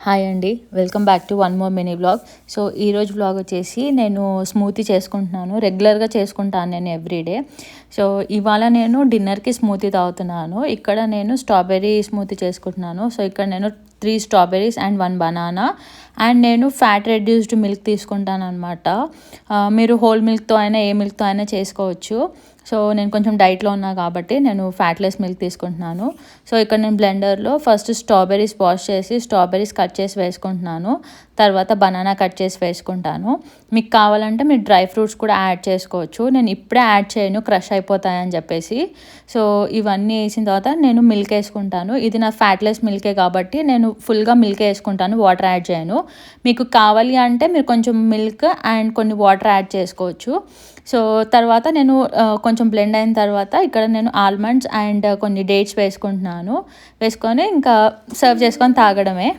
Hi అండి, welcome back to one more mini vlog. So ఈరోజు vlog వచ్చేసి నేను స్మూతీ చేసుకుంటున్నాను. రెగ్యులర్గా చేసుకుంటాను నేను ఎవ్రీడే. సో ఇవాళ నేను డిన్నర్కి స్మూతీ తాగుతున్నాను. ఇక్కడ నేను స్ట్రాబెర్రీ స్మూతీ చేసుకుంటున్నాను. సో ఇక్కడ నేను 3 స్ట్రాబెర్రీస్ అండ్ 1 బనానా అండ్ నేను ఫ్యాట్ రెడ్యూస్డ్ మిల్క్ తీసుకుంటాను అనమాట. మీరు హోల్ మిల్క్తో అయినా ఏ మిల్క్తో అయినా చేసుకోవచ్చు. సో నేను కొంచెం డైట్లో ఉన్నా కాబట్టి నేను ఫ్యాట్లెస్ మిల్క్ తీసుకుంటున్నాను. సో ఇక్కడ నేను బ్లెండర్లో ఫస్ట్ స్ట్రాబెర్రీస్ వాష్ చేసి స్ట్రాబెర్రీస్ కట్ చేసి వేసుకుంటున్నాను. తర్వాత బనానా కట్ చేసి వేసుకుంటాను. మీకు కావాలంటే మీరు డ్రై ఫ్రూట్స్ కూడా యాడ్ చేసుకోవచ్చు. నేను ఇప్పుడే యాడ్ చేయను, క్రష్ అయిపోతాయని చెప్పేసి. సో ఇవన్నీ వేసిన తర్వాత నేను మిల్క్ వేసుకుంటాను. ఇది నా ఫ్యాట్లెస్ మిల్కే కాబట్టి నేను ఫుల్గా మిల్క్ వేసుకుంటాను, వాటర్ యాడ్ చేయను. మీకు కావాలి అంటే మీరు కొంచెం మిల్క్ అండ్ కొన్ని వాటర్ యాడ్ చేసుకోవచ్చు. సో తర్వాత నేను కొంచెం బ్లెండ్ అయిన తర్వాత ఇక్కడ నేను ఆల్మండ్స్ అండ్ కొన్ని డేట్స్ వేసుకుంటున్నాను. వేసుకొని ఇంకా సర్వ్ చేసుకొని తాగడమే.